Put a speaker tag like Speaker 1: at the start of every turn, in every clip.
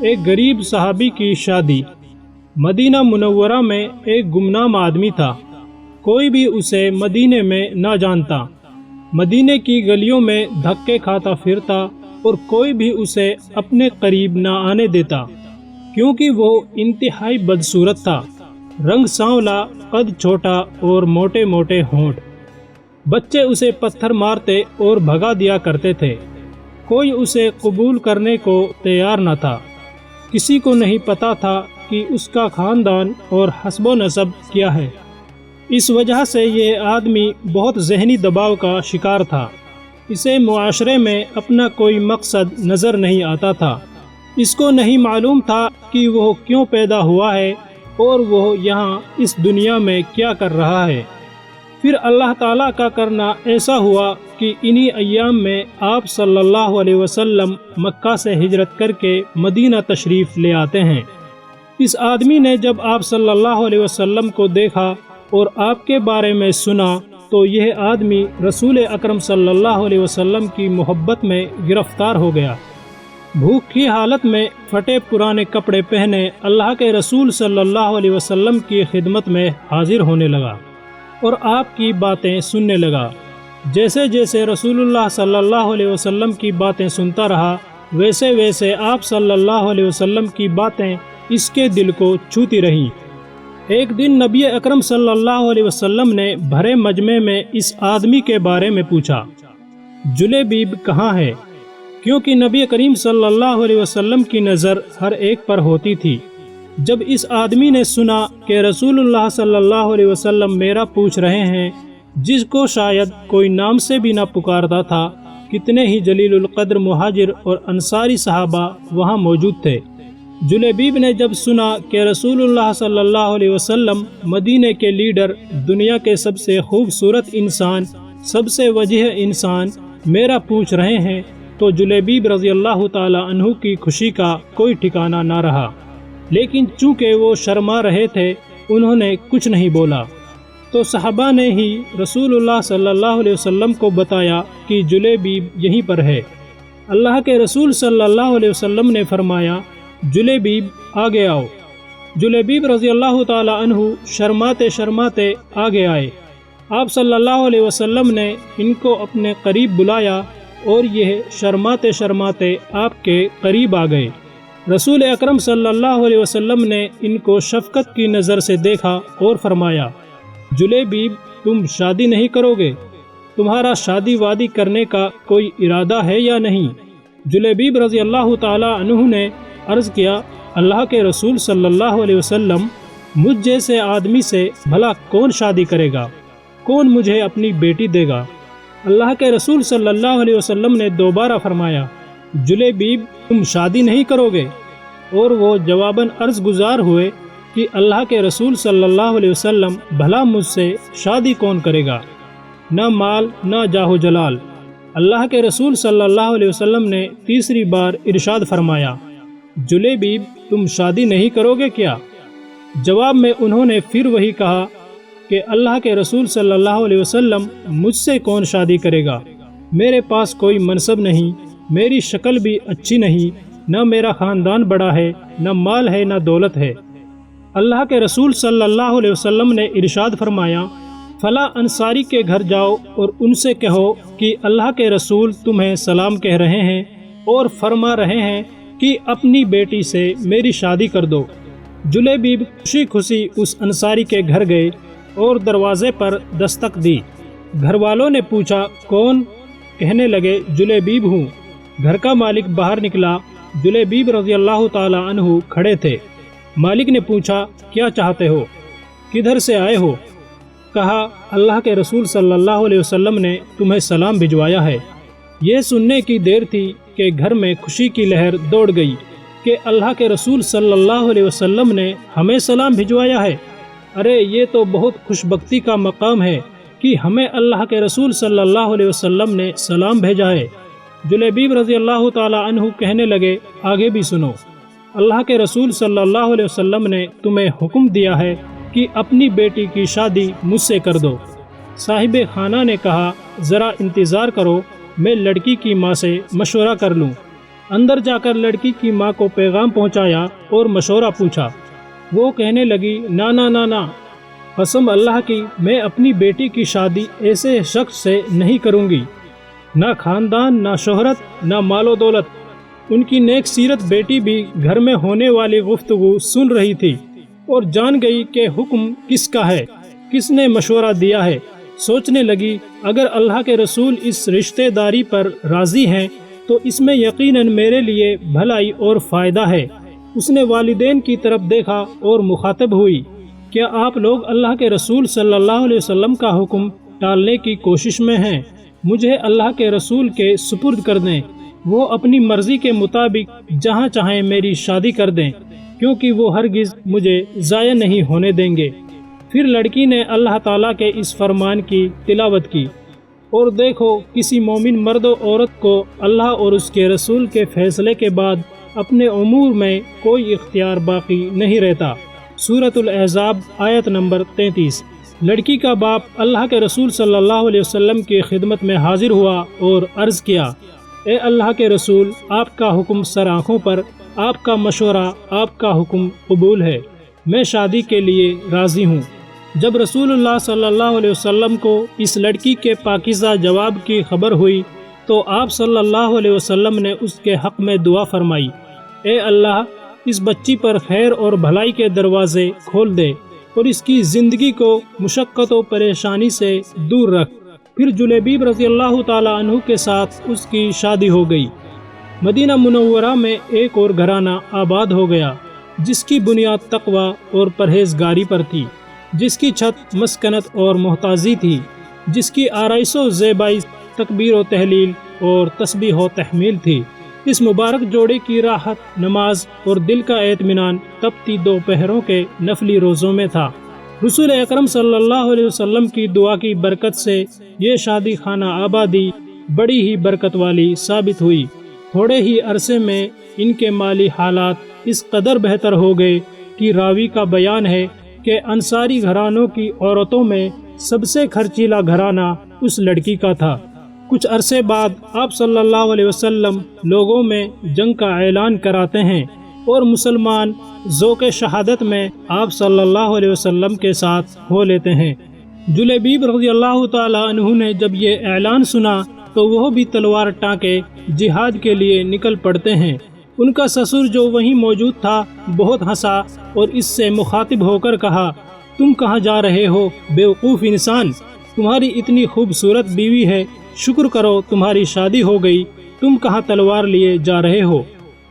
Speaker 1: ایک غریب صحابی کی شادی۔ مدینہ منورہ میں ایک گمنام آدمی تھا، کوئی بھی اسے مدینے میں نہ جانتا، مدینے کی گلیوں میں دھکے کھاتا پھرتا اور کوئی بھی اسے اپنے قریب نہ آنے دیتا، کیونکہ وہ انتہائی بدصورت تھا، رنگ سانولا، قد چھوٹا اور موٹے موٹے ہونٹ۔ بچے اسے پتھر مارتے اور بھگا دیا کرتے تھے، کوئی اسے قبول کرنے کو تیار نہ تھا، کسی کو نہیں پتا تھا کہ اس کا خاندان اور حسب و نسب کیا ہے۔ اس وجہ سے یہ آدمی بہت ذہنی دباؤ کا شکار تھا، اسے معاشرے میں اپنا کوئی مقصد نظر نہیں آتا تھا، اس کو نہیں معلوم تھا کہ وہ کیوں پیدا ہوا ہے اور وہ یہاں اس دنیا میں کیا کر رہا ہے۔ پھر اللہ تعالیٰ کا کرنا ایسا ہوا کہ انہی ایام میں آپ صلی اللہ علیہ وسلم مکہ سے ہجرت کر کے مدینہ تشریف لے آتے ہیں۔ اس آدمی نے جب آپ صلی اللہ علیہ وسلم کو دیکھا اور آپ کے بارے میں سنا تو یہ آدمی رسول اکرم صلی اللہ علیہ وسلم کی محبت میں گرفتار ہو گیا۔ بھوک کی حالت میں پھٹے پرانے کپڑے پہنے اللہ کے رسول صلی اللہ علیہ وسلم کی خدمت میں حاضر ہونے لگا اور آپ کی باتیں سننے لگا۔ جیسے جیسے رسول اللہ صلی اللہ علیہ وسلم کی باتیں سنتا رہا، ویسے ویسے آپ صلی اللہ علیہ وسلم کی باتیں اس کے دل کو چھوتی رہیں۔ ایک دن نبی اکرم صلی اللہ علیہ وسلم نے بھرے مجمع میں اس آدمی کے بارے میں پوچھا، جلیبیب کہاں ہے؟ کیونکہ نبی کریم صلی اللہ علیہ وسلم کی نظر ہر ایک پر ہوتی تھی۔ جب اس آدمی نے سنا کہ رسول اللہ صلی اللہ علیہ وسلم میرا پوچھ رہے ہیں، جس کو شاید کوئی نام سے بھی نہ پکارتا تھا، کتنے ہی جلیل القدر مہاجر اور انصاری صحابہ وہاں موجود تھے۔ جلیبیب نے جب سنا کہ رسول اللہ صلی اللہ علیہ وسلم مدینے کے لیڈر، دنیا کے سب سے خوبصورت انسان، سب سے وجیح انسان میرا پوچھ رہے ہیں، تو جلیبیب رضی اللہ تعالی عنہ کی خوشی کا کوئی ٹھکانہ نہ رہا، لیکن چونکہ وہ شرما رہے تھے انہوں نے کچھ نہیں بولا۔ تو صحابہ نے ہی رسول اللہ صلی اللہ علیہ وسلم کو بتایا کہ جلیبیب یہیں پر ہے۔ اللہ کے رسول صلی اللہ علیہ وسلم نے فرمایا، جلیبیب آگے آؤ۔ جلیبیب رضی اللہ تعالی عنہ شرماتے شرماتے آگے آئے۔ آپ صلی اللہ علیہ وسلم نے ان کو اپنے قریب بلایا اور یہ شرماتے شرماتے آپ کے قریب آ گئے۔ رسول اکرم صلی اللہ علیہ وسلم نے ان کو شفقت کی نظر سے دیکھا اور فرمایا، جلیبیب تم شادی نہیں کرو گے؟ تمہارا شادی وادی کرنے کا کوئی ارادہ ہے یا نہیں؟ جلیبیب رضی اللہ تعالی عنہ نے عرض کیا، اللہ کے رسول صلی اللہ علیہ وسلم، مجھ جیسے آدمی سے بھلا کون شادی کرے گا؟ کون مجھے اپنی بیٹی دے گا؟ اللہ کے رسول صلی اللہ علیہ وسلم نے دوبارہ فرمایا، جلیبیب تم شادی نہیں کرو گے؟ اور وہ جواباً عرض گزار ہوئے کہ اللہ کے رسول صلی اللہ علیہ وسلم، بھلا مجھ سے شادی کون کرے گا؟ نہ مال نہ جاہ و جلال۔ اللہ کے رسول صلی اللہ علیہ وسلم نے تیسری بار ارشاد فرمایا، جلیبیب تم شادی نہیں کرو گے کیا؟ جواب میں انہوں نے پھر وہی کہا کہ اللہ کے رسول صلی اللہ علیہ وسلم، مجھ سے کون شادی کرے گا؟ میرے پاس کوئی منصب نہیں، میری شکل بھی اچھی نہیں، نہ میرا خاندان بڑا ہے، نہ مال ہے، نہ دولت ہے۔ اللہ کے رسول صلی اللہ علیہ وسلم نے ارشاد فرمایا، فلاں انصاری کے گھر جاؤ اور ان سے کہو کہ اللہ کے رسول تمہیں سلام کہہ رہے ہیں اور فرما رہے ہیں کہ اپنی بیٹی سے میری شادی کر دو۔ جلیبیب خوشی خوشی اس انصاری کے گھر گئے اور دروازے پر دستک دی۔ گھر والوں نے پوچھا، کون؟ کہنے لگے، جلیبیب ہوں۔ گھر کا مالک باہر نکلا، جلیبیب رضی اللہ تعالی عنہ کھڑے تھے۔ مالک نے پوچھا، کیا چاہتے ہو؟ کدھر سے آئے ہو؟ کہا، اللہ کے رسول صلی اللہ علیہ وسلم نے تمہیں سلام بھجوایا ہے۔ یہ سننے کی دیر تھی کہ گھر میں خوشی کی لہر دوڑ گئی کہ اللہ کے رسول صلی اللہ علیہ وسلم نے ہمیں سلام بھجوایا ہے۔ ارے یہ تو بہت خوش بختی کا مقام ہے کہ ہمیں اللہ کے رسول صلی اللہ علیہ وسلم نے سلام بھیجا ہے۔ جلیبیب رضی اللہ تعالی عنہ کہنے لگے، آگے بھی سنو، اللہ کے رسول صلی اللہ علیہ وسلم نے تمہیں حکم دیا ہے کہ اپنی بیٹی کی شادی مجھ سے کر دو۔ صاحب خانہ نے کہا، ذرا انتظار کرو، میں لڑکی کی ماں سے مشورہ کر لوں۔ اندر جا کر لڑکی کی ماں کو پیغام پہنچایا اور مشورہ پوچھا۔ وہ کہنے لگی نا نا نا نا، قسم اللہ کی میں اپنی بیٹی کی شادی ایسے شخص سے نہیں کروں گی، نہ خاندان، نہ شہرت، نہ مال و دولت۔ ان کی نیک سیرت بیٹی بھی گھر میں ہونے والی گفتگو سن رہی تھی اور جان گئی کہ حکم کس کا ہے، کس نے مشورہ دیا ہے۔ سوچنے لگی اگر اللہ کے رسول اس رشتہ داری پر راضی ہیں تو اس میں یقیناً میرے لیے بھلائی اور فائدہ ہے۔ اس نے والدین کی طرف دیکھا اور مخاطب ہوئی، کیا آپ لوگ اللہ کے رسول صلی اللہ علیہ وسلم کا حکم ٹالنے کی کوشش میں ہیں؟ مجھے اللہ کے رسول کے سپرد کر دیں، وہ اپنی مرضی کے مطابق جہاں چاہیں میری شادی کر دیں، کیونکہ وہ ہرگز مجھے ضائع نہیں ہونے دیں گے۔ پھر لڑکی نے اللہ تعالیٰ کے اس فرمان کی تلاوت کی، اور دیکھو کسی مومن مرد و عورت کو اللہ اور اس کے رسول کے فیصلے کے بعد اپنے امور میں کوئی اختیار باقی نہیں رہتا۔ سورۃ الاحزاب آیت نمبر 33۔ لڑکی کا باپ اللہ کے رسول صلی اللہ علیہ وسلم کی خدمت میں حاضر ہوا اور عرض کیا، اے اللہ کے رسول، آپ کا حکم سر آنکھوں پر، آپ کا مشورہ، آپ کا حکم قبول ہے، میں شادی کے لیے راضی ہوں۔ جب رسول اللہ صلی اللہ علیہ وسلم کو اس لڑکی کے پاکیزہ جواب کی خبر ہوئی تو آپ صلی اللہ علیہ وسلم نے اس کے حق میں دعا فرمائی، اے اللہ، اس بچی پر خیر اور بھلائی کے دروازے کھول دے اور اس کی زندگی کو مشقت و پریشانی سے دور رکھ۔ پھر جلیبیب رضی اللہ تعالی عنہ کے ساتھ اس کی شادی ہو گئی۔ مدینہ منورہ میں ایک اور گھرانہ آباد ہو گیا جس کی بنیاد تقوی اور پرہیزگاری پر تھی، جس کی چھت مسکنت اور محتاجی تھی، جس کی آرائش و زیبائی تکبیر و تحلیل اور تسبیح و تحمیل تھی۔ اس مبارک جوڑے کی راحت نماز اور دل کا اطمینان تپتی دوپہروں کے نفلی روزوں میں تھا۔ رسول اکرم صلی اللہ علیہ وسلم کی دعا کی برکت سے یہ شادی خانہ آبادی بڑی ہی برکت والی ثابت ہوئی۔ تھوڑے ہی عرصے میں ان کے مالی حالات اس قدر بہتر ہو گئے کہ راوی کا بیان ہے کہ انصاری گھرانوں کی عورتوں میں سب سے خرچیلا گھرانہ اس لڑکی کا تھا۔ کچھ عرصے بعد آپ صلی اللہ علیہ وسلم لوگوں میں جنگ کا اعلان کراتے ہیں اور مسلمان ذوق شہادت میں آپ صلی اللہ علیہ وسلم کے ساتھ ہو لیتے ہیں۔ جلیبیب رضی اللہ تعالی عنہ نے جب یہ اعلان سنا تو وہ بھی تلوار ٹانکے جہاد کے لیے نکل پڑتے ہیں۔ ان کا سسر جو وہیں موجود تھا بہت ہنسا اور اس سے مخاطب ہو کر کہا، تم کہاں جا رہے ہو بیوقوف انسان، تمہاری اتنی خوبصورت بیوی ہے، شکر کرو تمہاری شادی ہو گئی، تم کہاں تلوار لیے جا رہے ہو؟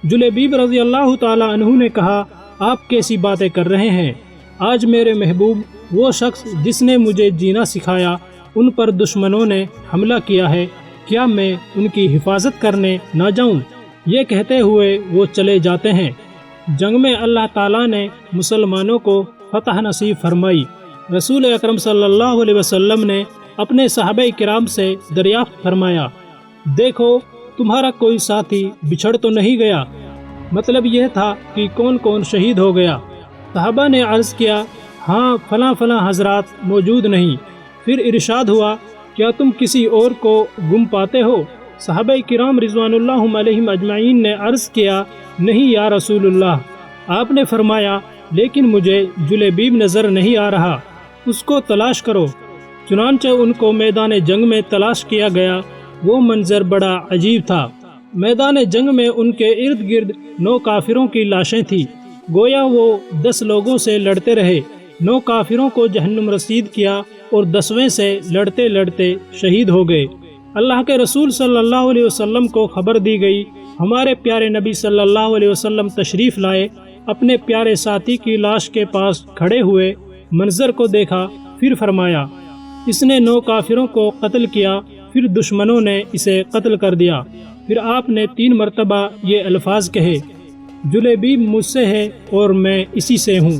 Speaker 1: جلیبیب رضی اللہ تعالی عنہ نے کہا، آپ کیسی باتیں کر رہے ہیں؟ آج میرے محبوب وہ شخص جس نے مجھے جینا سکھایا، ان پر دشمنوں نے حملہ کیا ہے، کیا میں ان کی حفاظت کرنے نہ جاؤں؟ یہ کہتے ہوئے وہ چلے جاتے ہیں۔ جنگ میں اللہ تعالیٰ نے مسلمانوں کو فتح نصیب فرمائی۔ رسول اکرم صلی اللہ علیہ وسلم نے اپنے صحابہ کرام سے دریافت فرمایا، دیکھو تمہارا کوئی ساتھی بچھڑ تو نہیں گیا؟ مطلب یہ تھا کہ کون کون شہید ہو گیا؟ صحابہ نے عرض کیا، ہاں فلاں فلاں حضرات موجود نہیں۔ پھر ارشاد ہوا، کیا تم کسی اور کو گم پاتے ہو؟ صحابہ کرام رضوان اللہ علیہم اجمعین نے عرض کیا، نہیں یا رسول اللہ۔ آپ نے فرمایا، لیکن مجھے جلیبیب نظر نہیں آ رہا، اس کو تلاش کرو۔ چنانچہ ان کو میدان جنگ میں تلاش کیا گیا۔ وہ منظر بڑا عجیب تھا۔ میدان جنگ میں ان کے ارد گرد 9 کافروں کی لاشیں تھیں، گویا وہ 10 لوگوں سے لڑتے رہے۔ 9 کافروں کو جہنم رسید کیا اور 10ویں سے لڑتے لڑتے شہید ہو گئے۔ اللہ کے رسول صلی اللہ علیہ وسلم کو خبر دی گئی۔ ہمارے پیارے نبی صلی اللہ علیہ وسلم تشریف لائے، اپنے پیارے ساتھی کی لاش کے پاس کھڑے ہوئے منظر کو دیکھا، پھر فرمایا، اس نے 9 کافروں کو قتل کیا، پھر دشمنوں نے اسے قتل کر دیا۔ پھر آپ نے 3 مرتبہ یہ الفاظ کہے، جلیبیب مجھ سے ہے اور میں اسی سے ہوں۔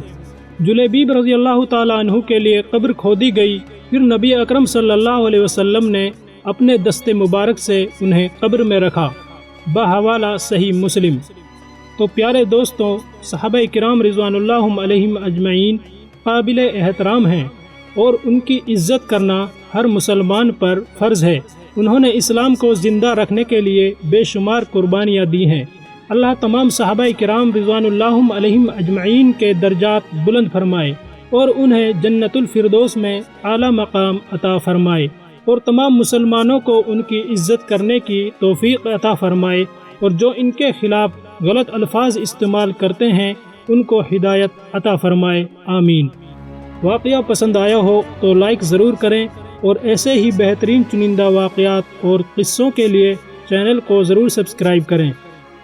Speaker 1: جلیبیب رضی اللہ تعالیٰ عنہ کے لیے قبر کھودی گئی۔ پھر نبی اکرم صلی اللہ علیہ وسلم نے اپنے دست مبارک سے انہیں قبر میں رکھا، بحوالہ صحیح مسلم۔ تو پیارے دوستوں، صحابہ کرام رضوان اللہ علیہم اجمعین قابل احترام ہیں اور ان کی عزت کرنا ہر مسلمان پر فرض ہے۔ انہوں نے اسلام کو زندہ رکھنے کے لیے بے شمار قربانیاں دی ہیں۔ اللہ تمام صحابہ کرام رضوان اللہ علیہم اجمعین کے درجات بلند فرمائے اور انہیں جنت الفردوس میں اعلیٰ مقام عطا فرمائے، اور تمام مسلمانوں کو ان کی عزت کرنے کی توفیق عطا فرمائے، اور جو ان کے خلاف غلط الفاظ استعمال کرتے ہیں ان کو ہدایت عطا فرمائے، آمین۔ واقعہ پسند آیا ہو تو لائک ضرور کریں، اور ایسے ہی بہترین چنندہ واقعات اور قصوں کے لیے چینل کو ضرور سبسکرائب کریں۔